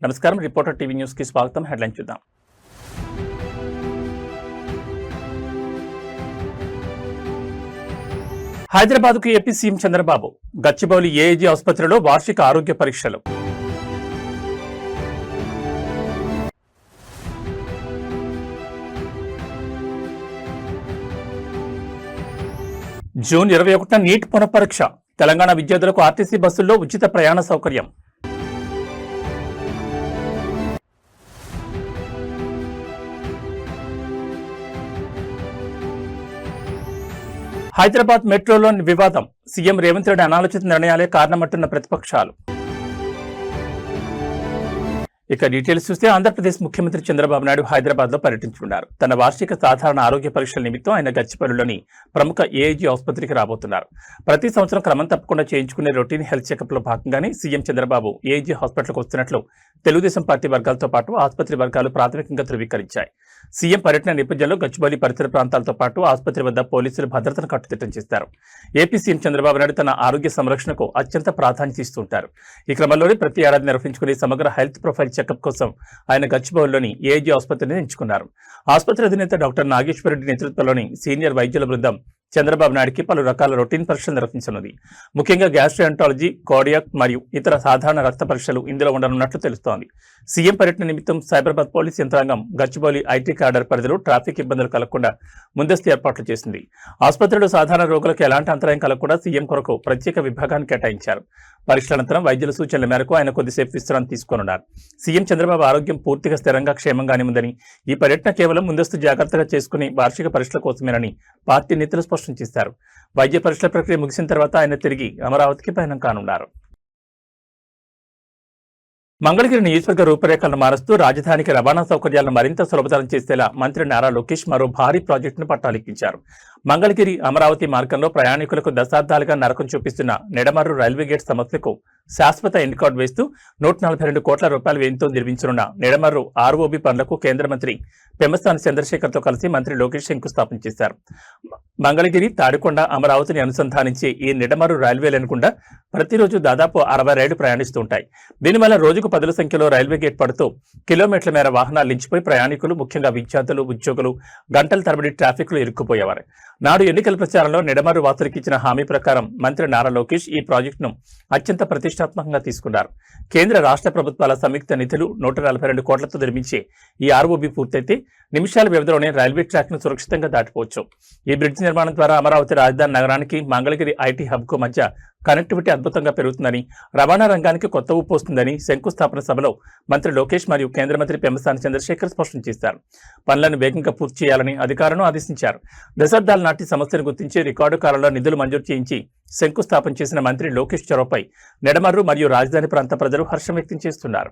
నమస్కారం. Reporter TV news కి స్వాగతం. హెడ్లైన్ చూద్దాం. హైదరాబాద్ కు AP CM Chandrababu. Gachibowli AIG ఆసుపత్రిలో వార్షిక ఆరోగ్య పరీక్షలు. జూన్ 21న నీట్ పునఃపరీక్ష. తెలంగాణ విద్యార్థులకు ఆర్టీసీ బస్సుల్లో ఉచిత ప్రయాణ సౌకర్యం. హైదరాబాద్ మెట్రోలోని వివాదం. సీఎం రేవంత్ రెడ్డి అనాలోచిత నిర్ణయాలే కారణమంటున్న ప్రతిపక్షాలు. ఇక డీటెయిల్స్ చూస్తే ఆంధ్రప్రదేశ్ ముఖ్యమంత్రి చంద్రబాబు నాయుడు హైదరాబాద్ లో పర్యటించనున్నారు. తన వార్షిక సాధారణ ఆరోగ్య పరీక్షల నిమిత్తం ఆయన గచ్చిబౌలిలోని ప్రముఖ ఏఐజీ ఆసుపత్రికి రాబోతున్నారు. ప్రతి సంవత్సరం క్రమం తప్పకుండా చేయించుకునే రొటీన్ హెల్త్ చెకప్ లో భాగంగానే సీఎం చంద్రబాబు ఏఐజీ హాస్పిటల్కు వస్తున్నట్లు తెలుగుదేశం పార్టీ వర్గాలతో పాటు ఆసుపత్రి వర్గాలు ప్రాథమికంగా ధృవీకరించాయి. సీఎం పర్యటన నేపథ్యంలో గచ్చిబౌలి పరిసర ప్రాంతాలతో పాటు ఆసుపత్రి వద్ద పోలీసులు భద్రతను కట్టుదిట్టం చేస్తారు. ఏపీ సీఎం చంద్రబాబు నాయుడు తన ఆరోగ్య సంరక్షణకు అత్యంత ప్రాధాన్యత ఇస్తుంటారు. ఈ క్రమంలోనే ప్రతి ఏడాది నిర్వహించుకునే సమగ్ర హెల్త్ ప్రొఫైల్ చెకప్ కోసం ఆయన గచ్చిబౌలిలోని ఏఐజీ ఆసుపత్రిని ఎంచుకున్నారు. ఆసుపత్రి అధినేత డాక్టర్ నాగేశ్వరరెడ్డి నేతృత్వంలోని సీనియర్ వైద్యుల బృందం చంద్రబాబు నాయుడికి పలు రకాల రొటీన్ పరీక్షలు నిర్వహించనుంది. ముఖ్యంగా గ్యాస్ట్రోఎంటాలజీ, కార్డియాక్ మరియు ఇతర సాధారణ రక్త పరీక్షలు ఇందులో ఉండనున్నట్లు తెలుస్తోంది. సీఎం పర్యటన నిమిత్తం సైబరాబాద్ పోలీస్ యంత్రాంగం గచ్చిబౌలి ఐటీ కార్డర్ పరిధిలో ట్రాఫిక్ ఇబ్బందులు కలగకుండా ముందస్తు ఏర్పాట్లు చేసింది. ఆసుపత్రిలో సాధారణ రోగులకు ఎలాంటి అంతరాయం కలగకుండా సీఎం కొరకు ప్రత్యేక విభాగాన్ని కేటాయించారు. పరీక్షల అనంతరం వైద్యుల సూచనల మేరకు ఆయన కొద్దిసేపు విశ్రాంతి తీసుకోనున్నారు. సీఎం చంద్రబాబు ఆరోగ్యం పూర్తిగా స్థిరంగా క్షేమంగానే ఉందని, ఈ పర్యటన కేవలం ముందస్తు జాగ్రత్తగా చేసుకుని వార్షిక పరీక్షల కోసమేనని పార్టీ నేతలు స్పష్టం చేశారు. వైద్య పరీక్షల ప్రక్రియ ముగిసిన తర్వాత ఆయన తిరిగి అమరావతికి పయనం కానున్నారు. మంగళగిరి నియోజకవర్గ రూపురేఖలను మారుస్తూ రాజధానికి రవాణా సౌకర్యాలను మరింత సులభతరం చేసేలా మంత్రి నారా లోకేష్ మరో భారీ ప్రాజెక్టును పట్టాలెక్కించారు. మంగళగిరి అమరావతి మార్గంలో ప్రయాణికులకు దశాబ్దాలుగా నరకం చూపిస్తున్న నిడమర్రు రైల్వే గేట్ సమస్యకు శాశ్వత ఎండ్కార్డ్ వేస్తూ 142 కోట్ల రూపాయల వ్యయంతో నిర్మించనున్న నిడమర్రు ఆర్ఓబి పనులకు కేంద్ర మంత్రి పెమ్మసాని చంద్రశేఖర్తో కలిసి మంత్రి లోకేష్ శంకుస్థాపన చేశారు. మంగళగిరి, తాడికొండ, అమరావతిని అనుసంధానించే ఈ నిడమర్రు రైల్వే లైన్ గుండా ప్రతిరోజు దాదాపు 60 రైళ్లు ప్రయాణిస్తూ ఉంటాయి. దీనివల్ల రోజుకు 10ల సంఖ్యలో రైల్వే గేట్ పడుతూ కిలోమీటర్ల మేర వాహనాలు నిలిచిపోయి ప్రయాణికులు, ముఖ్యంగా విద్యార్థులు, ఉద్యోగులు గంటల తరబడి ట్రాఫిక్ లో ఇరుక్కుపోయేవారు. నాడు ఎన్నికల ప్రచారంలో నిడమర్రు వాసులకు ఇచ్చిన హామీ ప్రకారం మంత్రి నారా లోకేష్ ఈ ప్రాజెక్టును అత్యంత ప్రతిష్టాత్మకంగా తీసుకున్నారు. కేంద్ర రాష్ట్ర ప్రభుత్వాల సంయుక్త నిధులు 142 కోట్లతో నిర్మించే ఈ ఆర్ఓబి పూర్తయితే నిమిషాల వ్యవధిలోనే రైల్వే ట్రాక్ ను సురక్షితంగా దాటిపోవచ్చు. ఈ బ్రిడ్జ్ నిర్మాణం ద్వారా అమరావతి రాజధాని నగరానికి మంగళగిరి ఐటీ హబ్ కు మధ్య కనెక్టివిటీ అద్భుతంగా పెరుగుతుందని, రవాణా రంగానికి కొత్త ఊపు వస్తుందని శంకుస్థాపన సభలో మంత్రి లోకేష్ మరియు కేంద్ర మంత్రి పెమ్మసాని చంద్రశేఖర్ స్పష్టం చేశారు. పనులను వేగంగా పూర్తి చేయాలని అధికారులను ఆదేశించారు. దశాబ్దాల నాటి సమస్యను గుర్తించి రికార్డు కాలంలో నిధులు మంజూరు చేయించి శంకుస్థాపన చేసిన మంత్రి లోకేష్ చొరవపై నిడమర్రు మరియు రాజధాని ప్రాంత ప్రజలు హర్షం వ్యక్తం చేస్తున్నారు.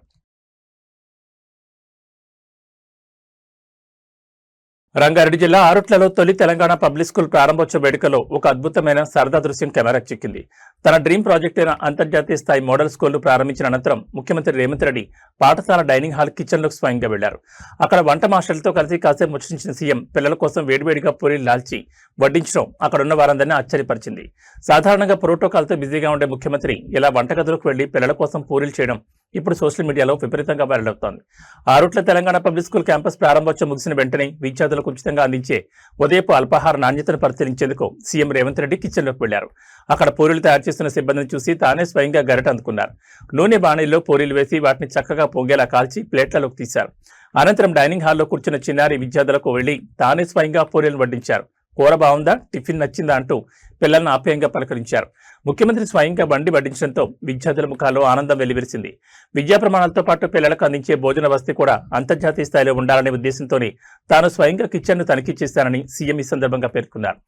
రంగారెడ్డి జిల్లా ఆరుట్లలో తొలి తెలంగాణ పబ్లిక్ స్కూల్ ప్రారంభోత్సవ వేడుకలో ఒక అద్భుతమైన సరదా దృశ్యం కెమెరాకు చిక్కింది. తన డ్రీమ్ ప్రాజెక్ట్ అయిన అంతర్జాతీయ స్థాయి మోడల్ స్కూల్ను ప్రారంభించిన అనంతరం ముఖ్యమంత్రి రేవంత్ రెడ్డి పాఠశాల డైనింగ్ హాల్ కిచెన్లోకి స్వయంగా వెళ్లారు. అక్కడ వంట మాస్టర్లతో కలిసి కాసేపు ముచ్చటించిన సీఎం పిల్లల కోసం వేడివేడిగా పూరీలు లాల్చి వడ్డించడం అక్కడున్న వారందరినీ ఆశ్చర్యపరిచింది. సాధారణంగా ప్రోటోకాల్తో బిజీగా ఉండే ముఖ్యమంత్రి ఇలా వంటగదిలోకి వెళ్లి పిల్లల కోసం పూరీలు చేయడం ఇప్పుడు సోషల్ మీడియాలో విపరీతంగా వైరల్ అవుతోంది. Arutla Telangana public school campus ప్రారంభోత్సవం ముగిసిన వెంటనే విద్యార్థులకు ఉచితంగా అందించే ఉదయపు అల్పాహార నాణ్యతను పరిశీలించేందుకు సీఎం రేవంత్ రెడ్డి కిచెన్లోకి వెళ్లారు. అక్కడ పూరీలు తయారు చేస్తున్న సిబ్బందిని చూసి తానే స్వయంగా గరిట అందుకున్నారు. నూనె బాణీల్లో పూరీలు వేసి వాటిని చక్కగా పొంగేలా కాల్చి ప్లేట్లలోకి తీశారు. అనంతరం డైనింగ్ హాల్లో కూర్చున్న చిన్నారి విద్యార్థులకు వెళ్లి తానే స్వయంగా పూరీలను వడ్డించారు. కూర బాగుందా, టిఫిన్ నచ్చిందా అంటూ పిల్లలను ఆప్యాయంగా పలకరించారు. ముఖ్యమంత్రి స్వయంగా బండి వడ్డించడంతో విద్యార్థుల ముఖాల్లో ఆనందం వెల్లివిరిసింది. విద్యా ప్రమాణాలతో పాటు పిల్లలకు అందించే భోజన వసతి కూడా అంతర్జాతీయ స్థాయిలో ఉండాలనే ఉద్దేశంతోనే తాను స్వయంగా కిచెన్ను తనిఖీ చేశానని సీఎం ఈ సందర్భంగా పేర్కొన్నారు.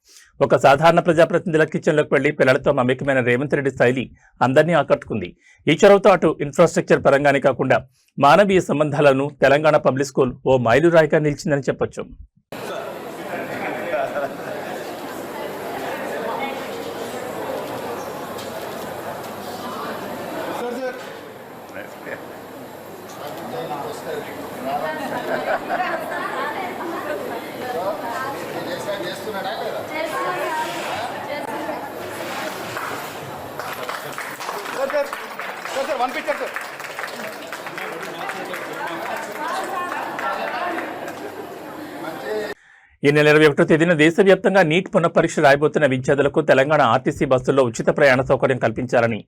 ఒక సాధారణ ప్రజాప్రతినిధుల కిచెన్లోకి వెళ్లి పిల్లలతో మమేకమైన రేవంత్ రెడ్డి శైలి అందరినీ ఆకట్టుకుంది. ఈ చొరవతో అటు ఇన్ఫ్రాస్ట్రక్చర్ పరంగానే కాకుండా మానవీయ సంబంధాలను తెలంగాణ పబ్లిక్ స్కూల్ ఓ మైలురాయిగా నిలిచిందని చెప్పొచ్చు. Sir, one picture, sir. ఈ నెల 21వ తేదీన దేశవ్యాప్తంగా నీట్ పునఃపరీక్ష రాయబోతున్న విద్యార్థులకు తెలంగాణ ఆర్టీసీ బస్సుల్లో ఉచిత ప్రయాణ సౌకర్యం కల్పించాలని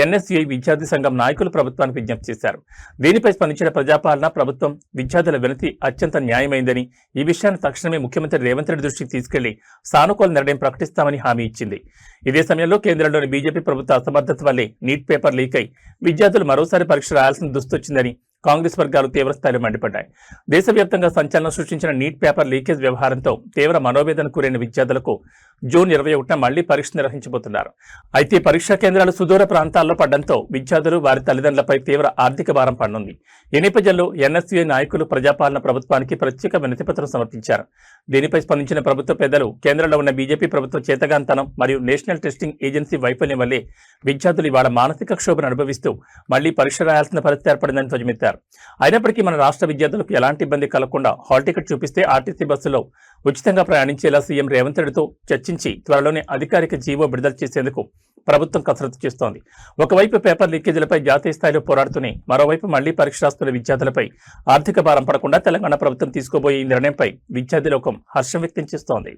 ఎన్ఎస్యుఐ విద్యార్థి సంఘం నాయకులు ప్రభుత్వానికి విజ్ఞప్తి చేశారు. దీనిపై స్పందించిన ప్రజాపాలన ప్రభుత్వం విద్యార్థుల వినతి అత్యంత న్యాయమైందని, ఈ విషయాన్ని తక్షణమే ముఖ్యమంత్రి రేవంత్ రెడ్డి దృష్టికి తీసుకెళ్లి సానుకూల నిర్ణయం ప్రకటిస్తామని హామీ ఇచ్చింది. ఇదే సమయంలో కేంద్రంలోని బీజేపీ ప్రభుత్వ అసమర్థత వల్లే నీట్ పేపర్ లీక్ అయి విద్యార్థులు మరోసారి పరీక్ష రాయాల్సిన దుస్థొచ్చిందని కాంగ్రెస్ వర్గాలు తీవ్రస్థాయిలో మండిపడ్డాయి. దేశవ్యాప్తంగా సంచలనం సృష్టించిన నీట్ పేపర్ లీకేజ్ వ్యవహారంతో తీవ్ర మనోవేదనకు గురైన విద్యార్థులకు జూన్ 21న మళ్లీ పరీక్ష నిర్వహించబోతున్నారు. అయితే పరీక్షా కేంద్రాలు సుదూర ప్రాంతాల్లో పడడంతో విద్యార్థులు వారి తల్లిదండ్రులపై తీవ్ర ఆర్థిక భారం పడనుంది. ఈ నేపథ్యంలో ఎన్ఎస్యుఐ నాయకులు ప్రజాపాలన ప్రభుత్వానికి ప్రత్యేక వినతిపత్రం సమర్పించారు. దీనిపై స్పందించిన ప్రభుత్వ పెద్దలు కేంద్రంలో ఉన్న బీజేపీ ప్రభుత్వ చేతగాంతనం మరియు నేషనల్ టెస్టింగ్ ఏజెన్సీ వైఫల్యం వల్లే విద్యార్థులు ఇవాళ మానసిక క్షోభను అనుభవిస్తూ మళ్లీ పరీక్ష రాయాల్సిన పరిస్థితి ఏర్పడిందని ధ్వజమెత్తారు. అయినప్పటికీ మన రాష్ట్ర విద్యార్థులకు ఎలాంటి ఇబ్బంది కలగకుండా హాల్ టికెట్ చూపిస్తే ఆర్టీసీ బస్సులో ఉచితంగా ప్రయాణించేలా సీఎం రేవంత్ రెడ్డితో చర్చించి త్వరలోనే అధికారిక జీవో విడుదల చేసేందుకు ప్రభుత్వం కసరత్తు చేస్తోంది. ఒకవైపు పేపర్ లీకేజీలపై జాతీయ స్థాయిలో పోరాడుతూనే మరోవైపు మళ్లీ పరీక్ష రాస్తున్న విద్యార్థులపై ఆర్థిక భారం పడకుండా తెలంగాణ ప్రభుత్వం తీసుకోబోయే ఈ నిర్ణయంపై విద్యార్థి లోకం హర్షం వ్యక్తం చేస్తోంది.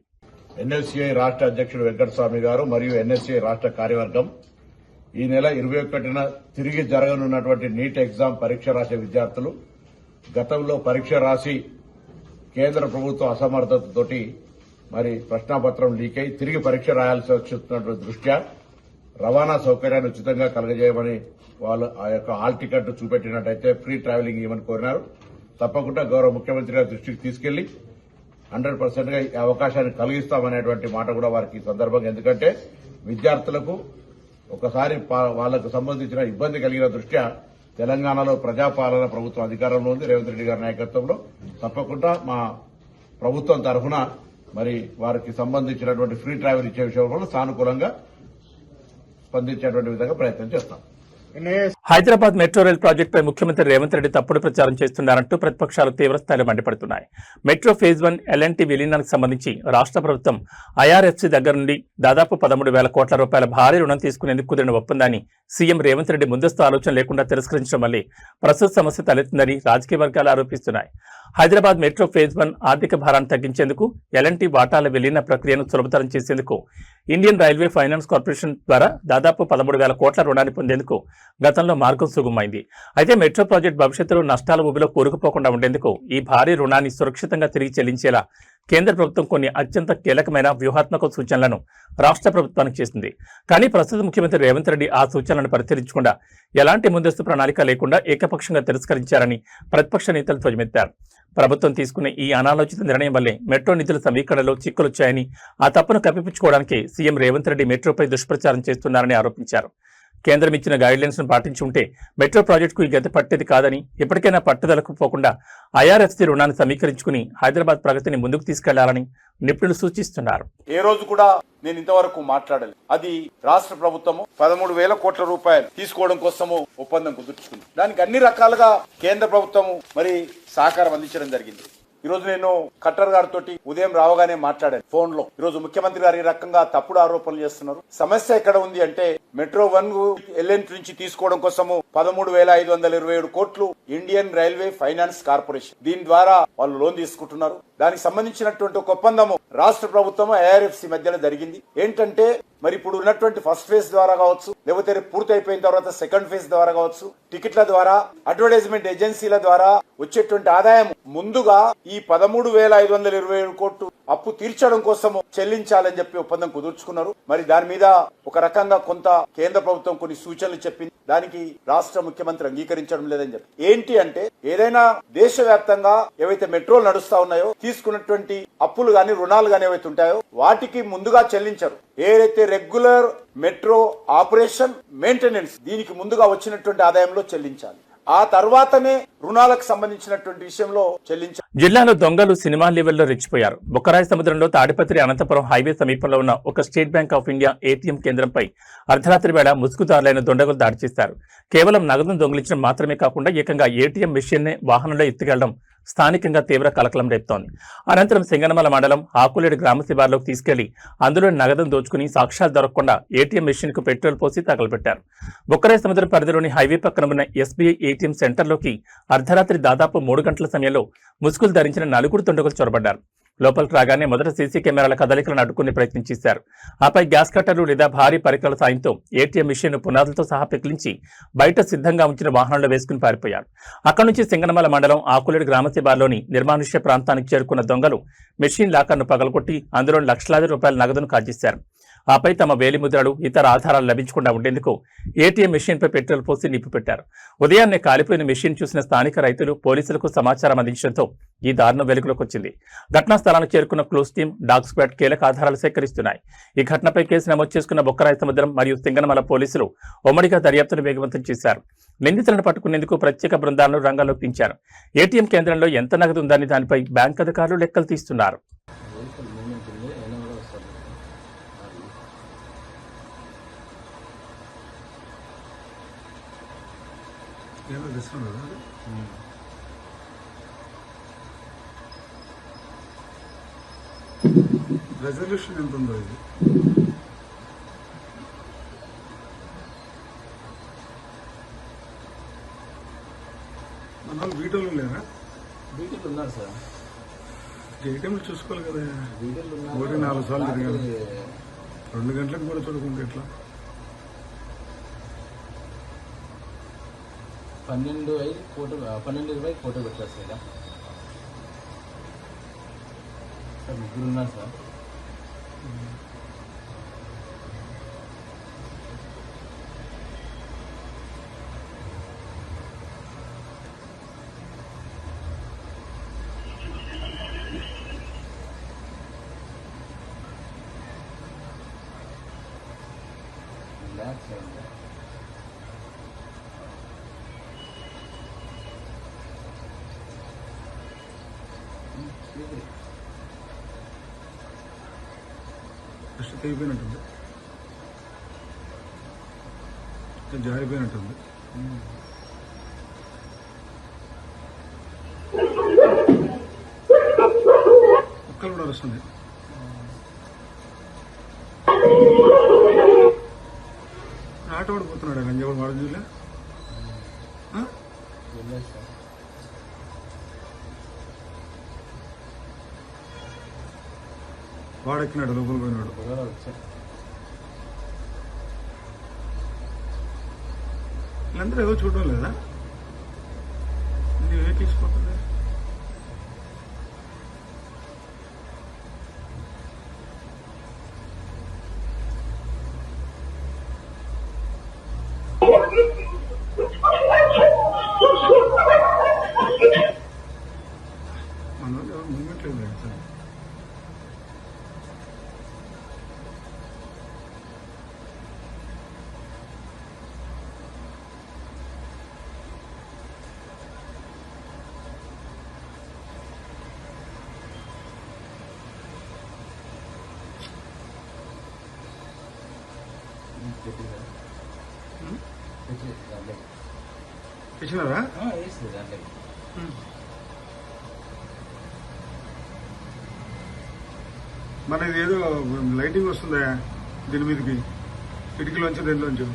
ఎన్ఎస్యుఐ రాష్ట్ర అధ్యక్షుడు వెంకటస్వామి గారు మరియు ఎన్ఎస్యుఐ రాష్ట్ర కార్యవర్గం ఈ నెల 21న తిరిగి జరగనున్నటువంటి నీట్ ఎగ్జామ్ పరీక్ష రాసే విద్యార్థులు గతంలో పరీక్ష రాసి కేంద్ర ప్రభుత్వ అసమర్థతతోటి మరి ప్రశ్నాపత్రం లీక్ అయి తిరిగి పరీక్ష రాయాల్సి వచ్చినటువంటి దృష్ట్యా రవాణా సౌకర్యాన్ని ఉచితంగా కలగజేయమని వాళ్ళు ఆ యొక్క హాల్ టికెట్ చూపెట్టినట్టయితే ఫ్రీ ట్రావెలింగ్ ఇవ్వమని కోరినారు. తప్పకుండా గౌరవ ముఖ్యమంత్రి గారి దృష్టికి తీసుకెళ్లి 100%గా ఈ అవకాశాన్ని కలిగిస్తామనేటువంటి మాట కూడా వారికి ఈ సందర్భంగా, ఎందుకంటే విద్యార్థులకు ఒకసారి వాళ్లకు సంబంధించిన ఇబ్బంది కలిగిన దృష్ట్యా తెలంగాణలో ప్రజాపాలన ప్రభుత్వం అధికారంలో ఉంది. రేవంత్ రెడ్డి గారి నాయకత్వంలో తప్పకుండా మా ప్రభుత్వం తరఫున మరి వారికి సంబంధించినటువంటి ఫ్రీ ట్రావెల్ ఇచ్చే విషయంలో సానుకూలంగా స్పందించేటువంటి విధంగా ప్రయత్నం చేస్తాం. హైదరాబాద్ మెట్రో రైల్ ప్రాజెక్టుపై ముఖ్యమంత్రి రేవంత్ రెడ్డి తప్పుడు ప్రచారం చేస్తున్నారంటూ ప్రతిపక్షాలు తీవ్రస్థాయిలో మండిపడుతున్నాయి. మెట్రో ఫేజ్ 1 ఎల్ఎన్టీ విలీనానికి సంబంధించి రాష్ట్ర ప్రభుత్వం ఐఆర్ఎఫ్సీ దగ్గర నుండి దాదాపు 13,000 కోట్ల రూపాయల భారీ రుణం తీసుకునేందుకు కుదిరిన ఒప్పందాన్ని సీఎం రేవంత్ రెడ్డి ముందస్తు ఆలోచన లేకుండా తిరస్కరించడం వల్లే ప్రస్తుత సమస్య తలెత్తిందని రాజకీయ వర్గాలు ఆరోపిస్తున్నాయి. హైదరాబాద్ మెట్రో ఫేజ్ 1 ఆర్థిక భారాన్ని తగ్గించేందుకు ఎల్ఎన్టీ వాటాల విలీన ప్రక్రియను సులభతరం చేసేందుకు ఇండియన్ రైల్వే ఫైనాన్స్ కార్పొరేషన్ ద్వారా దాదాపు 13,000 కోట్ల రుణాన్ని పొందేందుకు గతంలో మార్గం సుగమైంది. అయితే మెట్రో ప్రాజెక్టు భవిష్యత్తులో నష్టాల ఊబిలో కూరుకుపోకుండా ఉండేందుకు ఈ భారీ రుణాన్ని సురక్షితంగా తిరిగి చెల్లించేలా కేంద్ర ప్రభుత్వం కొన్ని అత్యంత కీలకమైన వ్యూహాత్మక సూచనలను రాష్ట్ర ప్రభుత్వానికి చేసింది. కానీ ప్రస్తుత ముఖ్యమంత్రి రేవంత్ రెడ్డి ఆ సూచనలను పరిశీలించకుండా ఎలాంటి ముందస్తు ప్రణాళిక లేకుండా ఏకపక్షంగా తిరస్కరించారని ప్రతిపక్ష నేతలు ధ్వజమెత్తారు. ప్రభుత్వం తీసుకున్న ఈ అనాలోచిత నిర్ణయం వల్లే మెట్రో నిధుల సమీకరణలో చిక్కులొచ్చాయని, ఆ తప్పును కప్పిపుచ్చుకోవడానికి సీఎం రేవంత్ రెడ్డి మెట్రోపై దుష్ప్రచారం చేస్తున్నారని ఆరోపించారు. కేంద్రం ఇచ్చిన గైడ్లైన్స్ ను పాటించి ఉంటే మెట్రో ప్రాజెక్టుకు ఈ గతి పట్టేది కాదని, ఇప్పటికైనా పట్టుదలకు పోకుండా ఐఆర్ఎఫ్సీ రుణాన్ని సమీకరించుకుని హైదరాబాద్ ప్రగతిని ముందుకు తీసుకెళ్లాలని నిపుణులు సూచిస్తున్నారు. ఏ రోజు కూడా నేను ఇంతవరకు మాట్లాడలేదు. అది రాష్ట్ర ప్రభుత్వము 13,000 కోట్ల రూపాయలు తీసుకోవడం కోసము ఒప్పందం కుదుర్చుకుంది. దానికి అన్ని రకాలుగా కేంద్ర ప్రభుత్వము మరి సహకారం అందించడం జరిగింది. ఈ రోజు నేను ఖట్టర్ గారితో ఉదయం రావగానే మాట్లాడాను ఫోన్ లో. ఈ రోజు ముఖ్యమంత్రి గారు ఈ రకంగా తప్పుడు ఆరోపణలు చేస్తున్నారు. సమస్య ఎక్కడ ఉంది అంటే మెట్రో 1 ఎల్ఎన్ నుంచి తీసుకోవడం కోసము 13,527 కోట్లు ఇండియన్ రైల్వే ఫైనాన్స్ కార్పొరేషన్, దీని ద్వారా వాళ్ళు లోన్ తీసుకుంటున్నారు. దానికి సంబంధించినటువంటి ఒక ఒప్పందము రాష్ట్ర ప్రభుత్వం ఐఆర్ఎఫ్సి మధ్యలో జరిగింది. ఏంటంటే మరి ఇప్పుడు ఉన్నటువంటి ఫస్ట్ ఫేజ్ ద్వారా కావచ్చు, లేకపోతే పూర్తి అయిపోయిన తర్వాత సెకండ్ ఫేజ్ ద్వారా కావచ్చు, టికెట్ల ద్వారా, అడ్వర్టైజ్మెంట్ ఏజెన్సీల ద్వారా వచ్చేటువంటి ఆదాయం ముందుగా ఈ 13,527 కోట్లు అప్పు తీర్చడం కోసము చెల్లించాలని చెప్పి ఒప్పందం కుదుర్చుకున్నారు. మరి దాని మీద ఒక రకంగా కొంత కేంద్ర ప్రభుత్వం కొన్ని సూచనలు చెప్పింది. దానికి రాష్ట్ర ముఖ్యమంత్రి అంగీకరించడం లేదని చెప్పి, ఏంటి అంటే ఏదైనా దేశవ్యాప్తంగా ఏవైతే మెట్రోలు నడుస్తా ఉన్నాయో తీసుకున్నటువంటి అప్పులు గాని రుణాలు గాని ఏవైతే ఉంటాయో వాటికి ముందుగా చెల్లించరు. ఏదైతే రెగ్యులర్ మెట్రో ఆపరేషన్ మెయింటెనెన్స్ దీనికి ముందుగా వచ్చినటువంటి ఆదాయంలో చెల్లించాలి. ఆ తర్వాతనే రుణాలకు సంబంధించినటువంటి విషయంలో చెల్లించారు. జిల్లాలో దొంగలు సినిమా లెవెల్లో రెచ్చిపోయారు. బొక్కరాయి సముద్రంలో తాడిపత్రి అనంతపురం హైవే సమీపంలో ఉన్న ఒక state bank of India ATM కేంద్రంపై అర్ధరాత్రి వేళ ముసుగుదారులైన దొండగులు దాడి చేశారు. కేవలం నగదును దొంగిలించడం మాత్రమే కాకుండా ఏకంగా ఏటీఎం మెషిన్నే వాహనంలో ఎత్తుకెళ్లడం స్థానికంగా తీవ్ర కలకలం రేపుతోంది. అనంతరం సింగనమల మండలం ఆకులేడు గ్రామ శివార్లోకి తీసుకెళ్లి అందులో నగదును దోచుకుని సాక్ష్యాలు దొరకకుండా ఏటీఎం మెషిన్ కు పెట్రోల్ పోసి తగలబెట్టారు. బొక్కరాయి సముద్రం పరిధిలోని హైవే పక్కన ఉన్న ఎస్బీఐ ఏటీఎం సెంటర్లోకి అర్ధరాత్రి దాదాపు 3 గంటల సమయంలో ముసుగులు ధరించిన 4 దుండగులు చొరబడ్డారు. లోపలికి రాగానే మొదట సీసీ కెమెరాల కదలికలను అడ్డుకునే ప్రయత్నం చేశారు. ఆపై గ్యాస్ కట్టర్లు లేదా భారీ పరికరాల సాయంతో ఏటీఎం మిషన్ పునాదులతో సహా పెకిలించి బయట సిద్ధంగా ఉంచిన వాహనంలో వేసుకుని పారిపోయారు. అక్కడి నుంచి సింగనమల మండలం ఆకులేడు గ్రామ శివార్లోని నిర్మానుష్య ప్రాంతానికి చేరుకున్న దొంగలు మెషిన్ లాకర్ను పగలగొట్టి అందులో లక్షలాది రూపాయల నగదును కాజేశారు. ఆపై తమ వేలిముద్రలు ఇతర ఆధారాలు లభించకుండా ఉండేందుకు ఏటీఎం మెషిన్పై పెట్రోల్ పోసి నిప్పు పెట్టారు. ఉదయాన్నే కాలిపోయిన మెషిన్ చూసిన స్థానిక రైతులు పోలీసులకు సమాచారం అందించడంతో ఈ దారుణం వెలుగులోకి వచ్చింది. ఘటనా స్థలానికి చేరుకున్న క్లూస్ టీం, డాగ్ స్క్వాడ్ కీలక ఆధారాలు సేకరిస్తున్నాయి. ఈ ఘటనపై కేసు నమోదు చేసుకున్న బొక్కరాయ సముద్రం మరియు సింగనమల పోలీసులు ఉమ్మడిగా దర్యాప్తును వేగవంతం చేశారు. నిందితులను పట్టుకునేందుకు ప్రత్యేక బృందాలను రంగంలోకి దించారు. ఏటీఎం కేంద్రంలో ఎంత నగదు ఉందని దానిపై బ్యాంక్ అధికారులు లెక్కలు తీస్తున్నారు. రెజల్యూషన్ ఎంత ఉందో ఇది మన వాళ్ళు వీడియోలు లేరా? వీడియోలు ఉన్నారు సార్. ఏటీఎంలు చూసుకోవాలి కదా. 4 సార్లు తిరిగాను. 2 గంటలకు కూడా చూడకుండా ఎట్లా? 12:20 ఫోటో పెట్టారు సార్. ముగ్గురు ఉన్నారు సార్. ఫస్ట్ తెగిపోయినట్టుంది, జారిపోయినట్టుంది. ఒక్కలు కూడా వస్తుంది. ఆట పడిపోతున్నాడు గంజాడు వాడు చూలే. వాడెక్కినాడు, లోపల పోయినాడు. వీళ్ళందరూ ఏదో చూడడం లేదా? నువ్వే తీసుకుపోతుంది. మన ఎవరు మూమెంట్ లేదు సార్. తెచ్చినారా? మన ఇది ఏదో లైటింగ్ వస్తుందా దీని మీదకి, కిటికీలోంచి దేనిలోంచి?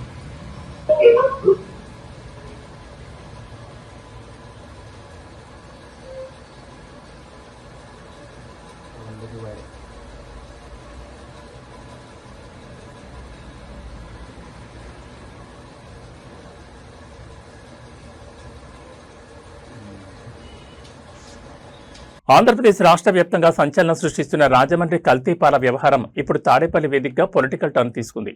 ఆంధ్రప్రదేశ్ రాష్ట్ర వ్యాప్తంగా సంచలనం సృష్టిస్తున్న రాజమండ్రి కల్తీపాల వ్యవహారం ఇప్పుడు తాడేపల్లి వేదికగా పొలిటికల్ టర్న్ తీసుకుంది.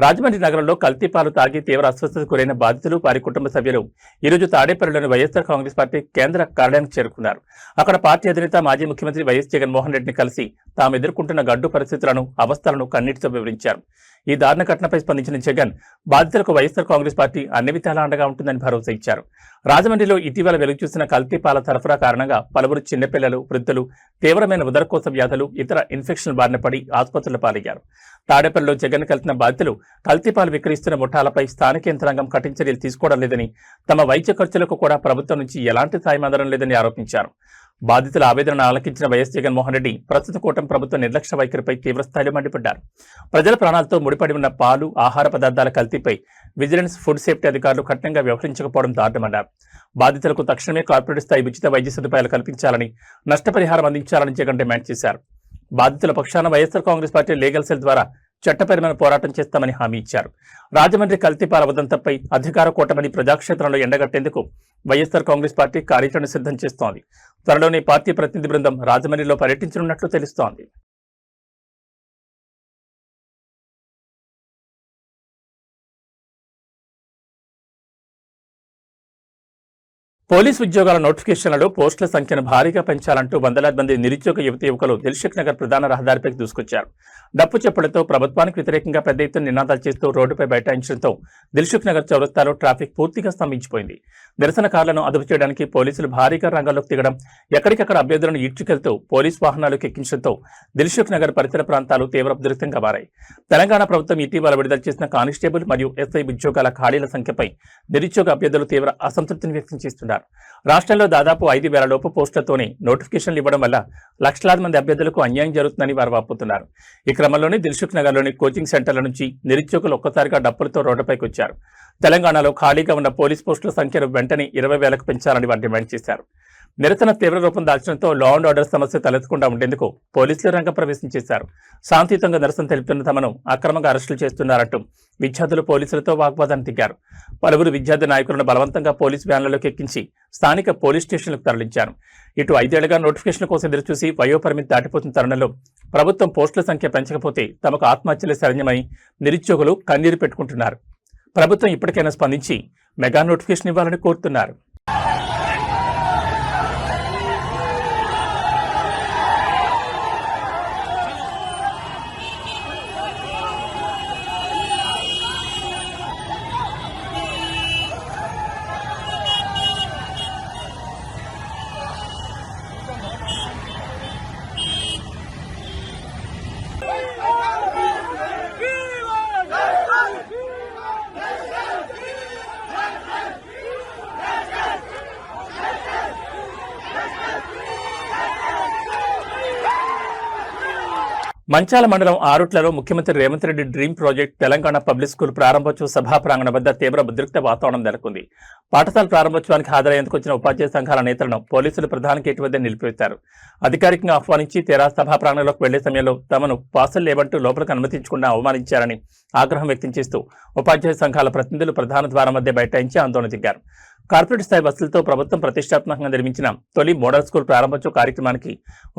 రాజమండ్రి నగరంలో కల్తీపాలు తాగి తీవ్ర అస్వస్థతకు గురైన బాధితులు, వారి కుటుంబ సభ్యులు ఈరోజు తాడేపల్లిలోని వైఎస్ఆర్ కాంగ్రెస్ పార్టీ కేంద్ర కార్యాలయానికి చేరుకున్నారు. అక్కడ పార్టీ అధినేత మాజీ ముఖ్యమంత్రి వైఎస్ జగన్మోహన్ రెడ్డిని కలిసి తాము ఎదుర్కొంటున్న గడ్డు పరిస్థితులను, అవస్థలను కన్నీటితో వివరించారు. ఈ దారుణ ఘటనపై స్పందించిన జగన్ బాధితులకు వైఎస్ఆర్ కాంగ్రెస్ పార్టీ అన్ని విధాలా అండగా ఉంటుందని భరోసా ఇచ్చారు. రాజమండ్రిలో ఇటీవల వెలుగు చూసిన కల్తీపాల సరఫరా కారణంగా పలువురు చిన్నపిల్లలు, వృద్ధులు తీవ్రమైన ఉదరకోశ వ్యాధులు, ఇతర ఇన్ఫెక్షన్ బారిన పడి ఆసుపత్రుల పాలయ్యారు. తాడేపల్లిలో జగన్ కలిసిన బాధితులు కల్తీపాలు విక్రయిస్తున్న ముఠాలపై స్థానిక యంత్రాంగం కఠిన చర్యలు తీసుకోవడం లేదని, తమ వైద్య ఖర్చులకు కూడా ప్రభుత్వం నుంచి ఎలాంటి సాయం అందడం లేదని ఆరోపించారు. బాధితుల ఆవేదనను ఆలకించిన వైఎస్ జగన్మోహన్ రెడ్డి ప్రస్తుత కూటమి ప్రభుత్వ నిర్లక్ష్య వైఖరిపై తీవ్రస్థాయిలో మండిపడ్డారు. ప్రజల ప్రాణాలతో ముడిపడి ఉన్న పాలు, ఆహార పదార్థాల కల్తీపై విజిలెన్స్, ఫుడ్ సేఫ్టీ అధికారులు కఠినంగా వ్యవహరించకపోవడం దారుణమన్నారు. బాధితులకు తక్షణమే కార్పొరేట్ స్థాయి ఉచిత వైద్య సదుపాయాలు కల్పించాలని, నష్టపరిహారం అందించాలని జగన్ డిమాండ్ చేశారు. బాధితుల పక్షాన YSR Congress party legal cell ద్వారా చట్టపరమైన పోరాటం చేస్తామని హామీ ఇచ్చారు. రాజమండ్రి కల్తీపాల ఉదంతంపై అధికార కూటమిని ప్రజాక్షేత్రంలో ఎండగట్టేందుకు వైఎస్ఆర్ కాంగ్రెస్ పార్టీ కార్యాచరణ సిద్ధం చేస్తోంది. త్వరలోనే పార్టీ ప్రతినిధి బృందం రాజమండ్రిలో పర్యటించనున్నట్లు తెలుస్తోంది. పోలీసు ఉద్యోగాల నోటిఫికేషన్లలో పోస్టుల సంఖ్యను భారీగా పెంచాలంటూ వందలాది మంది నిరుద్యోగ యువతీయువకులు దిల్సుఖ్ నగర్ ప్రధాన రహదారిపైకి దూసుకొచ్చారు. డప్పు చెప్పులతో ప్రభుత్వానికి వ్యతిరేకంగా పెద్ద ఎత్తున నినాదాలు చేస్తూ రోడ్డుపై బైఠాయించడంతో దిల్సుఖ్ నగర్ చౌరస్తాలో ట్రాఫిక్ పూర్తిగా స్తంభించిపోయింది. నిరసనకారులను అదుపు చేయడానికి పోలీసులు భారీగా రంగంలోకి దిగడం, ఎక్కడికక్కడ అభ్యర్థులను ఈడ్చుకెళ్తూ పోలీసు వాహనాలకు ఎక్కించడంతో దిల్సుఖ్ నగర్ పరిసర ప్రాంతాలు తీవ్ర ఉద్రిక్తంగా మారాయి. తెలంగాణ ప్రభుత్వం ఇటీవల విడుదల చేసిన కానిస్టేబుల్ మరియు ఎస్ఐ ఉద్యోగాల ఖాళీల సంఖ్యపై నిరుద్యోగ అభ్యర్థులు తీవ్ర అసంతృప్తిని వ్యక్తం చేస్తున్నారు. రాష్ట్రంలో దాదాపు 5,000 లోపు పోస్టులతోనే నోటిఫికేషన్లు ఇవ్వడం వల్ల లక్షలాది మంది అభ్యర్థులకు అన్యాయం జరుగుతుందని వారు వాపోతున్నారు. ఈ క్రమంలోనే దిల్సుఖ్ నగర్లోని కోచింగ్ సెంటర్ల నుంచి నిరుద్యోగులు ఒక్కసారిగా డప్పులతో రోడ్డుపైకి వచ్చారు. తెలంగాణలో ఖాళీగా ఉన్న పోలీస్ పోస్టుల సంఖ్యను వెంటనే 20,000కు పెంచాలని వారు డిమాండ్ చేశారు. నిరసన తీవ్ర రూపం దాల్చడంతో లా అండ్ ఆర్డర్ సమస్య తలెత్తకుండా ఉండేందుకు పోలీసులు రంగప్రవేశం చేశారు. శాంతియుతంగా నిరసన తెలుపుతున్న తమను అక్రమంగా అరెస్టులు చేస్తున్నారంటూ విద్యార్థులు పోలీసులతో వాగ్వాదాన్ని దిగారు. పలువురు విద్యార్థి నాయకులను బలవంతంగా పోలీసు వ్యాన్లలోకి ఎక్కించి స్థానిక పోలీస్ స్టేషన్లకు తరలించారు. ఇటు 5 ఏళ్లుగా నోటిఫికేషన్ కోసం ఎదురుచూసి వయోపరిమితి దాటిపోతున్న తరుణంలో ప్రభుత్వం పోస్టుల సంఖ్య పెంచకపోతే తమకు ఆత్మహత్యలే శరణ్యమని నిరుద్యోగులు కన్నీరు పెట్టుకుంటున్నారు. ప్రభుత్వం ఇప్పటికైనా స్పందించి మెగా నోటిఫికేషన్ ఇవ్వాలని కోరుతున్నారు. మంచాల మండలం ఆరుట్లలో ముఖ్యమంత్రి Revanth Reddy dream project Telangana public school ప్రారంభోత్సవ సభా ప్రాంగణం వద్ద తీవ్ర ఉద్రిక్త వాతావరణం నెలకొంది. పాఠశాల ప్రారంభోత్సవానికి హాజరయ్యేందుకు వచ్చిన ఉపాధ్యాయ సంఘాల నేతలను పోలీసులు ప్రధాన గేటు వద్ద నిలిపివేశారు. అధికారికంగా ఆహ్వానించి తీరా సభా ప్రాంగణంలోకి వెళ్లే సమయంలో తమను పాసులు లేవంటూ లోపలికి అనుమతించకుండా అవమానించారని ఆగ్రహం వ్యక్తం చేస్తూ ఉపాధ్యాయ సంఘాల ప్రతినిధులు ప్రధాన ద్వారం మధ్య బైఠాయించి ఆందోళన దిగారు. కార్పొరేట్ స్థాయి బస్సులతో ప్రభుత్వం ప్రతిష్టాత్మకంగా నిర్మించిన తొలి మోడల్ స్కూల్ ప్రారంభోత్సవ కార్యక్రమానికి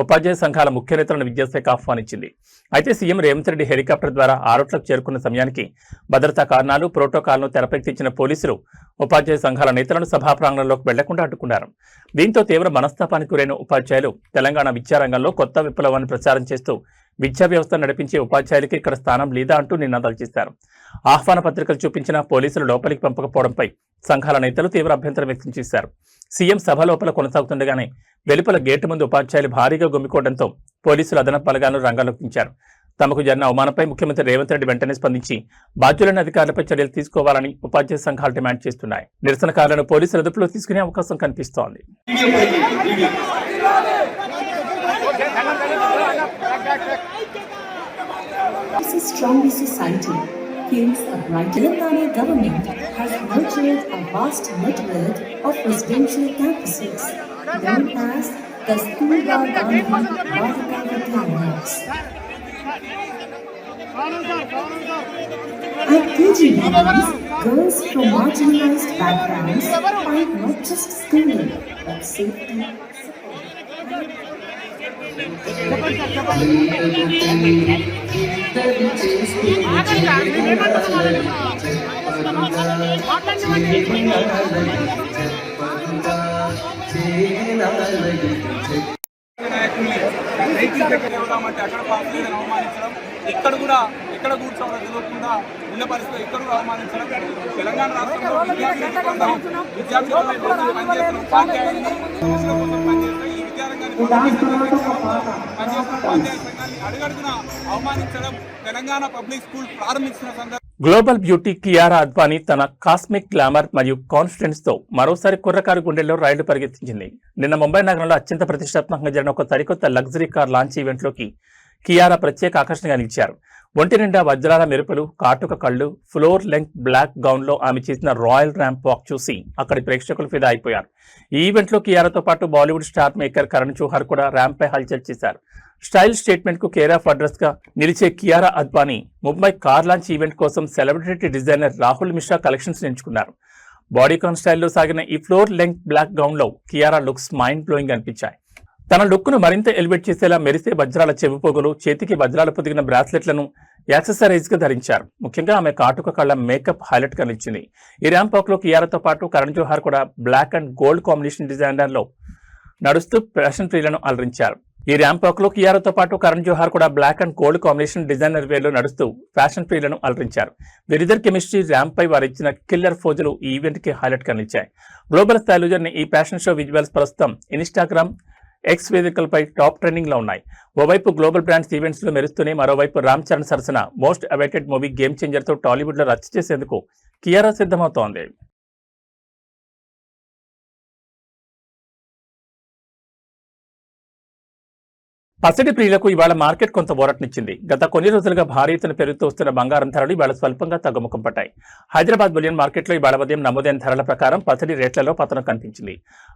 ఉపాధ్యాయ సంఘాల ముఖ్య నేతలను విద్యాశాఖ ఆహ్వానించింది. అయితే సీఎం రేవంత్ రెడ్డి హెలికాప్టర్ ద్వారా ఆరుట్లకు చేరుకున్న సమయానికి భద్రతా కారణాలు, ప్రోటోకాల్ను తెరపైకిచ్చిన పోలీసులు ఉపాధ్యాయ సంఘాల నేతలను సభా ప్రాంగణంలోకి వెళ్లకుండా అడ్డుకున్నారు. దీంతో తీవ్ర మనస్తాపానికి గురైన ఉపాధ్యాయులు తెలంగాణ విద్యారంగంలో కొత్త విప్లవాన్ని ప్రచారం చేస్తూ విద్యా వ్యవస్థ నడిపించే ఉపాధ్యాయులకి ఇక్కడ స్థానం లేదా అంటూ నినాదాలు చేశారు. ఆహ్వాన పత్రికలు చూపించిన పోలీసులు లోపలికి పంపకపోవడంపై సంఘాల నేతలు తీవ్ర అభ్యంతరం వ్యక్తం చేశారు. సీఎం సభ లోపల కొనసాగుతుండగానే వెలుపల గేటు ముందు ఉపాధ్యాయులు భారీగా గుమికోవడంతో పోలీసులు అదనపు బలగాలను రంగంలోకి దించారు. తమకు జరిగిన అవమానంపై ముఖ్యమంత్రి రేవంత్ రెడ్డి వెంటనే స్పందించి బాధ్యులైన అధికారులపై చర్యలు తీసుకోవాలని ఉపాధ్యాయ సంఘాలు డిమాండ్ చేస్తున్నాయి. నిరసనకారులను పోలీసులు అదుపులో తీసుకునే అవకాశం కనిపిస్తోంది. It's a stronger society. Feels a bright Telangana government has nurtured a vast network of residential campuses known as the Schoolba Gandhi Balika Vidyalayas. At KGBs, girls from marginalized backgrounds find not just schooling but safety, support. అక్కడ pass లేదని అవమానించడం, ఇక్కడ కూర్చోవడం తెలియకుండా ఉన్న పరిస్థితులు ఇక్కడ కూడా అవమానించడం. తెలంగాణ రాష్ట్రంలో విద్యార్థులు పనిచేస్తున్న ఉపాధ్యాయులు ఈ విద్యారంగాన్ని ఉపాధ్యాయ సంఘాన్ని అడుగడుగున అవమానించడం తెలంగాణ పబ్లిక్ స్కూల్ ప్రారంభించిన సందర్భంగా గ్లోబల్ బ్యూటీ కియారా అద్వానీ తన కాస్మిక్ గ్లామర్ మరియు కాన్ఫిడెన్స్ తో మరోసారి కుర్రకారు గుండెల్లో రైళ్లు పరిగెత్తించింది. నిన్న ముంబై నగరంలో అత్యంత ప్రతిష్టాత్మకంగా జరిగిన ఒక సరికొత్త లగ్జరీ కార్ లాంచ్ ఈవెంట్లోకి కియారా ప్రత్యేక ఆకర్షణగా నిలిచారు. ఒంటి నిండా వజ్రాల మెరుపులు, కాటుక కళ్ళు, ఫ్లోర్ లెంగ్త్ బ్లాక్ గౌన్ లో ఆమె చేసిన రాయల్ ర్యాంప్ వాక్ చూసి అక్కడి ప్రేక్షకులు ఫిదా అయిపోయారు. ఈ ఈవెంట్ లో కియారాతో పాటు Bollywood star maker Karan Johar కూడా ర్యాంప్ పై హల్చల్ చేశారు. స్టైల్ స్టేట్మెంట్ కు కేర్ ఆఫ్ అడ్రస్ గా నిలిచే Kiara Advani Mumbai car launch event కోసం celebrity designer Rahul Mishra collections ఎంచుకున్నారు. బాడీకాన్ స్టైల్లో సాగిన ఈ ఫ్లోర్ లెంగ్త్ బ్లాక్ గౌన్ లో కియారా లుక్స్ మైండ్ బ్లోయింగ్ అనిపించాయి. తన లుక్ ను మరింత ఎలివేట్ చేసేలా మెరిసే వజ్రాల చెవిపోగులు, చేతికి వజ్రాలు పొదిగిన బ్రాస్లెట్లను యాక్సెసరైజ్ గా ధరించారు. ముఖ్యంగా ఆమె కాటుక కళ్ళ మేకప్ హైలైట్ గా నిలిచింది. ఈ ర్యాంప్ వాక్ లో కియారాతో పాటు కరణ్ జోహర్ కూడా black and gold combination designer లో నడుస్తూ ఫ్యాషన్ ప్రియులను అలరించారు. ఈ ర్యాంప్ వాక్ లో కియారాతో పాటు కరణ్ జోహర్ కూడా black and gold combination designer wear లో నడుస్తూ ఫ్యాషన్ ప్రియులను అలరించారు. వీరిద్దరు కెమిస్ట్రీ ర్యాంప్ పై వారిచ్చిన కిల్లర్ ఫోజులు ఈ ఈవెంట్ కి హైలైట్ గా నిలిచాయి. గ్లోబల్ స్థాయిలో జరిగిన ఈ ఫ్యాషన్ షో విజువల్స్ ప్రస్తుతం ఇన్స్టాగ్రామ్, ఎక్స్ వేదికలపై టాప్ ట్రెండింగ్ లో ఉన్నాయి. ఓవైపు గ్లోబల్ బ్రాండ్స్ ఈవెంట్స్ లో మెరుస్తూనే మరోవైపు రామ్ చరణ్ సరసన most awaited movie game changer తో టాలీవుడ్ లో రచ్చ చేసేందుకు కియారా సిద్ధమవుతోంది. పసిడి ప్రియులకు ఇవాళ మార్కెట్ కొంత ఊరటనిచ్చింది. గత కొన్ని రోజులుగా భారీ ఎత్తున పెరుగుతూ వస్తున్న బంగారం ధరలు ఇవాళ స్వల్పంగా తగ్గుముఖం పట్టాయి. హైదరాబాద్ బులియన్ మార్కెట్లో ఇవాళ ఉదయం నమోదైన ధరల ప్రకారం పసిడి రేట్లలో పతనం కనిపించింది.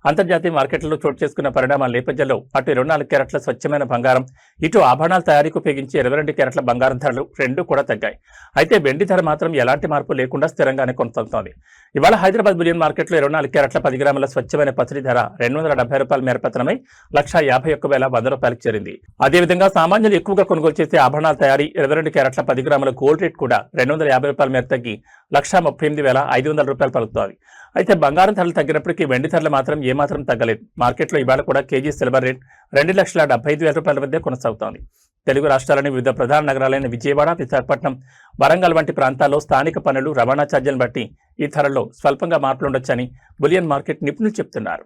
అంతర్జాతీయ మార్కెట్లలో చోటు చేసుకున్న పరిణామాల నేపథ్యంలో అటు 24 క్యారెట్ల స్వచ్ఛమైన బంగారం, ఇటు ఆభరణాల తయారీకి ఉపయోగించే 22 క్యారెట్ల బంగారం ధరలు రెండూ కూడా తగ్గాయి. అయితే వెండి ధర మాత్రం ఎలాంటి మార్పు లేకుండా స్థిరంగానే కొనసాగుతోంది. ఇవాళ హైదరాబాద్ బులియన్ మార్కెట్లో 24 క్యారెట్ల 10 గ్రాముల స్వచ్ఛమైన పసిడి ధర ₹270 మేర పతనమై ₹151,100 చేరింది. అదేవిధంగా సామాన్యులు ఎక్కువగా కొనుగోలు చేసే ఆభరణాల తయారీ 22 క్యారెట్ల 10 గ్రాముల గోల్డ్ రేట్ కూడా ₹250 మేర తగ్గి ₹138,500 పలుకుతోంది. అయితే బంగారం ధరలు తగ్గినప్పటికీ వెండి ధరలు మాత్రం ఏమాత్రం తగ్గలేదు. మార్కెట్లో ఇవాళ కూడా కేజీ సిల్వర్ రేట్ ₹2,75,000 వద్ద కొనసాగుతోంది. తెలుగు రాష్ట్రాలని వివిధ ప్రధాన నగరాలైన విజయవాడ, విశాఖపట్నం, వరంగల్ వంటి ప్రాంతాల్లో స్థానిక పన్నులు, రవాణా ఛార్జీలను బట్టి ఈ ధరల్లో స్వల్పంగా మార్పులుండొచ్చని బులియన్ మార్కెట్ నిపుణులు చెబుతున్నారు.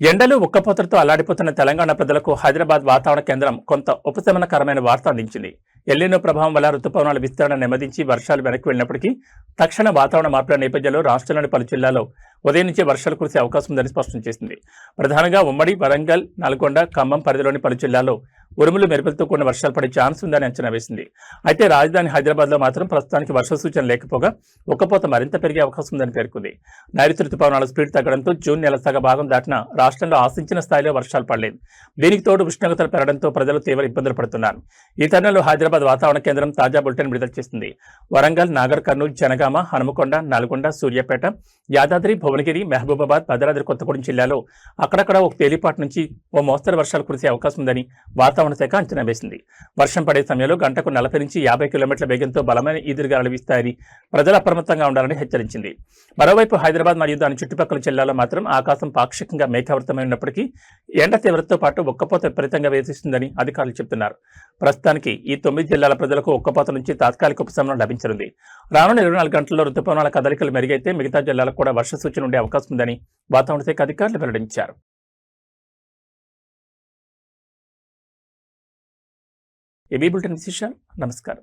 ఎండలు ఉక్కపోతలతో అల్లాడిపోతున్న తెలంగాణ ప్రజలకు హైదరాబాద్ వాతావరణ కేంద్రం కొంత ఉపశమనకరమైన వార్త అందించింది. ఎల్లినో ప్రభావం వల్ల రుతుపవనాల విస్తరణ నెమ్మదించి వర్షాలు వెనక్కి వెళ్లినప్పటికీ తక్షణ వాతావరణ మార్పుల నేపథ్యంలో రాష్ట్రంలోని పలు జిల్లాల్లో ఉదయం నుంచే వర్షాలు కురిసే అవకాశం ఉందని స్పష్టం చేసింది. ప్రధానంగా ఉమ్మడి, వరంగల్, నల్గొండ, ఖమ్మం పరిధిలోని పలు జిల్లాల్లో ఉరుములు మెరుపులతో కూడిన వర్షాలు పడే ఛాన్స్ ఉందని అంచనా వేసింది. అయితే రాజధాని హైదరాబాద్ లో మాత్రం ప్రస్తుతానికి వర్ష సూచన లేకపోగా ఉక్కపోత మరింత పెరిగే అవకాశం ఉందని పేర్కొంది. నైరుతి రుతుపవనాల స్పీడ్ తగ్గడంతో జూన్ నెల సగ భాగం దాటిన రాష్ట్రంలో ఆశించిన స్థాయిలో వర్షాలు పడలేదు. దీనికి తోడు ఉష్ణోగ్రతలు పెరగడంతో ప్రజలు తీవ్ర ఇబ్బందులు పడుతున్నారు. ఈ తరుణంలో హైదరాబాద్ వాతావరణ కేంద్రం తాజా బులెటిన్ విడుదల చేసింది. వరంగల్, నాగర్ కర్నూలు, జనగామ, హనుమకొండ, నల్గొండ, సూర్యాపేట, యాదాద్రి, భువనగిరి, మహబూబాబాద్, భద్రాద్రి కొత్తగూడెం జిల్లాలో అక్కడక్కడ ఒక తేలిపాటి నుంచి ఓ మోస్తరు వర్షాలు కురిసే అవకాశం ఉందని వాతావరణ శాఖ అంచనా వేసింది. వర్షం పడే సమయంలో గంటకు 40 నుంచి 50 కిలోమీటర్ల వేగంతో బలమైన ఈదురుగాలులు వీస్తాయని ప్రజలు అప్రమత్తంగా ఉండాలని హెచ్చరించింది. మరోవైపు హైదరాబాద్ మరియు దాని చుట్టుపక్కల జిల్లాలో మాత్రం ఆకాశం పాక్షికంగా మేఘావృతమై ఉన్నప్పటికీ ఎండ తీవ్రతతో పాటు ఉక్కపోత విపరీతంగా వేధిస్తుందని అధికారులు చెబుతున్నారు. ప్రస్తుతానికి ఈ 9 జిల్లాల ప్రజలకు ఉక్కపోత నుంచి తాత్కాలిక ఉపశమనం లభించనుంది. రానున్న 24 గంటల్లో రుతుపవనాల కదలికలు మెరుగైతే మిగతా జిల్లాలకు కూడా వర్ష సూచన ఉండే అవకాశం ఉందని వాతావరణ శాఖ అధికారులు వెల్లడించారు. ఏబీ బులెటిన్ విశేషాలు. నమస్కారం.